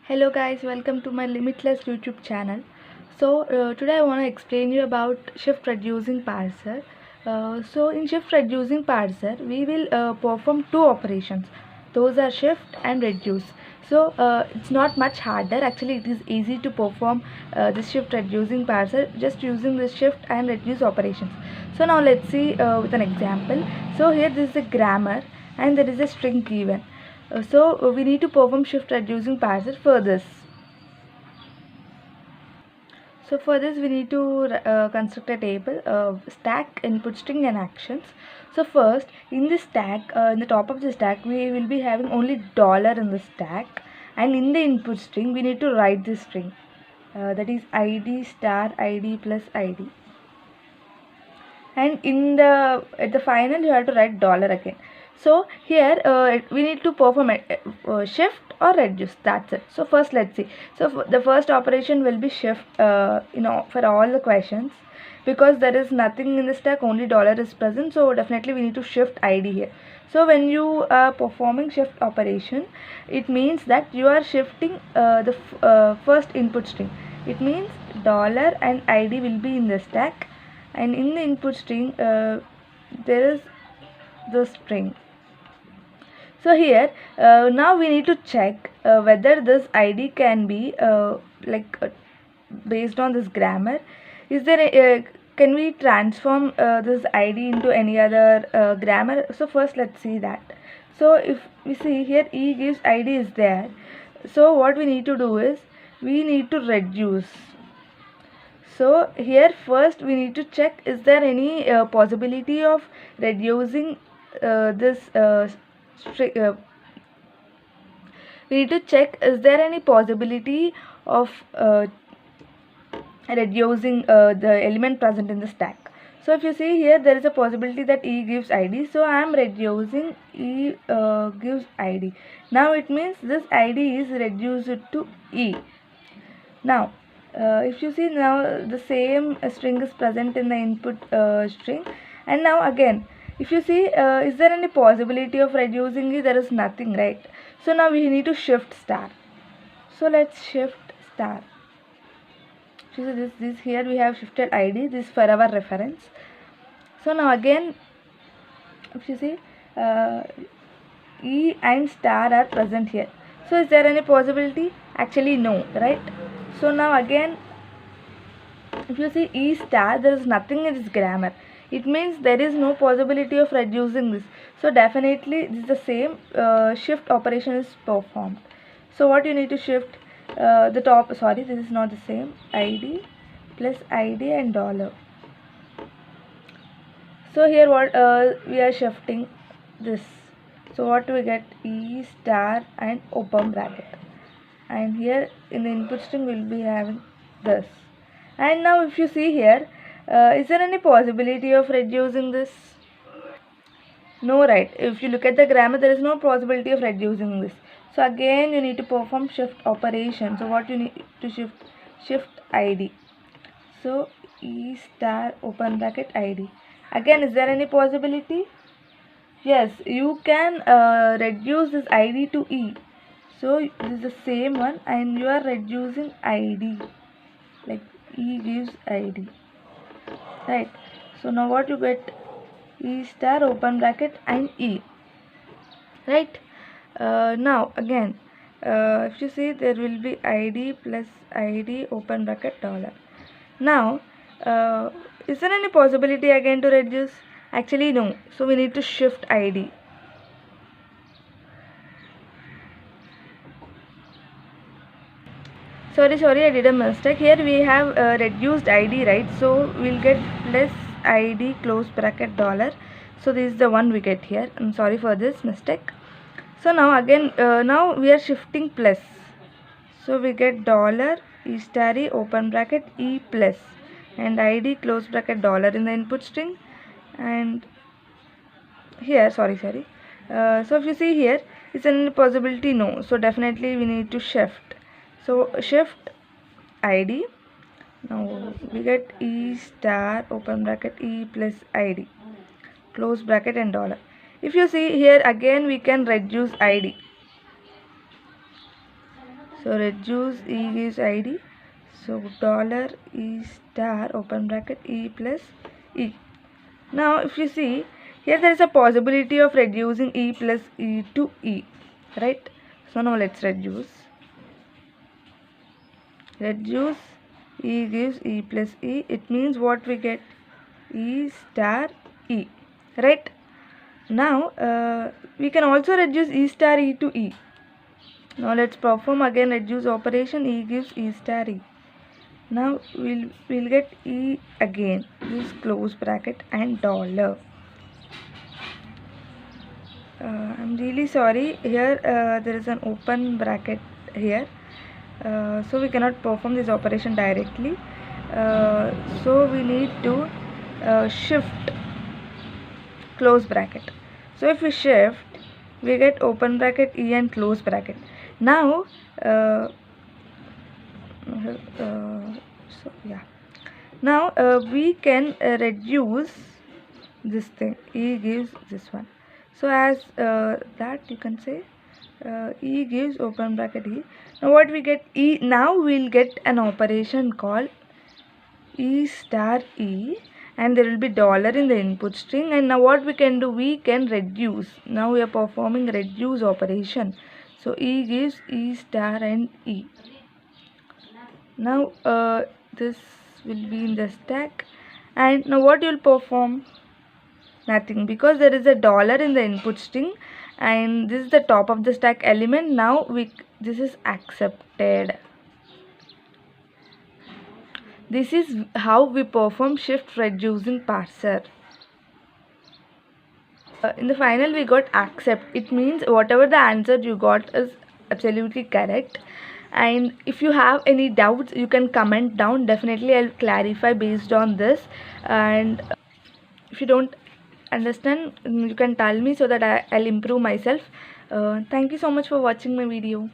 Hello guys, welcome to my Limitless YouTube channel. Today I want to explain you about shift reducing parser. In shift reducing parser, we will perform two operations. Those are shift and reduce. It's not much harder. Actually, it is easy to perform this shift reducing parser just using the shift and reduce operations. So now let's see with an example. So here this is a grammar and there is a string given. We need to perform shift reducing parser for this. So for this we need to construct a table stack input string and actions. So first in the stack, in the top of the stack we will be having only dollar in the stack, and in the input string we need to write this string that is id star id plus id, and in the at the final you have to write dollar again. So here we need to perform a shift or reduce, that's it. So first let's see. The first operation will be shift, for all the questions, because there is nothing in the stack, only dollar is present, so definitely we need to shift id here. So when you are performing shift operation, it means that you are shifting the first input string. It means dollar and id will be in the stack, and in the input string there is the string. So here now we need to check whether this id can be based on this grammar. Is there can we transform this id into any other grammar? So first let's see that. So if we see here e gives id is there, so what we need to do is we need to reduce. So here first we need to check, is there any possibility of reducing this we need to check, is there any possibility of reducing the element present in the stack. So if you see here, there is a possibility that e gives id, so I am reducing e gives id. Now it means this id is reduced to e. Now if you see, now the same string is present in the input string, and now again if you see, is there any possibility of reducing it? There is nothing, right? So now we need to shift star. So let's shift star. So this here we have shifted id, this for our reference. So now again if you see, e and star are present here. So is there any possibility? Actually no, right? So now again if you see e star, there is nothing in this grammar. It means there is no possibility of reducing this. So definitely this is the same shift operation is performed. So what you need to shift, the top, sorry, this is not the same, id plus id and dollar. So here what we are shifting this. So what we get, e star and open bracket, and here in the input string we will be having this. And now if you see here, is there any possibility of reducing this? No, right? If you look at the grammar, there is no possibility of reducing this. So again you need to perform shift operation. So what you need to shift id. So e star open bracket id. Again, is there any possibility? Yes, you can reduce this id to e. So this is the same one, and you are reducing id, like e gives id, right? So now what you get, e star open bracket and e, right? Now again if you see, there will be id plus id open bracket dollar. Now is there any possibility again to reduce? Actually no, so we need to shift id. Sorry, I did a mistake. Here we have reduced id, right? So we'll get plus id close bracket dollar. So this is the one we get here. I'm sorry for this mistake. So now again now we are shifting plus. So we get dollar e star e open bracket e plus and id close bracket dollar in the input string. And here sorry so if you see here, is there any possibility? No. So definitely we need to shift. So shift id. Now we get e star open bracket e plus id close bracket and dollar. If you see here, again we can reduce id. So reduce E gives ID. So dollar E star open bracket E plus E. Now if you see here, there is a possibility of reducing E plus E to E, right? So now let's reduce E gives E plus E. It means what we get? E star E, right? Now we can also reduce E star E to E. Now let's perform again reduce operation. E gives E star E. Now we'll get E again, this close bracket and dollar. I'm really sorry, here there is an open bracket here, so we cannot perform this operation directly, so we need to shift close bracket. So if we shift, we get open bracket E and close bracket. Now so yeah, now we can reduce this thing. E gives this one. So as that you can say E gives open bracket E. Now what we get? E. Now we'll get an operation called E star E, and there will be dollar in the input string. And now what we can do? We can reduce. Now we are performing reduce operation. So E gives E star and E. Now this will be in the stack, and now what you will perform? Nothing, because there is a dollar in the input string, and this is the top of the stack element. Now this is accepted. This is how we perform shift reducing parser. In the final we got accept. It means whatever the answer you got is absolutely correct. And if you have any doubts, you can comment down. Definitely I'll clarify based on this. And if you don't understand, you can tell me so that I'll improve myself. Thank you so much for watching my video.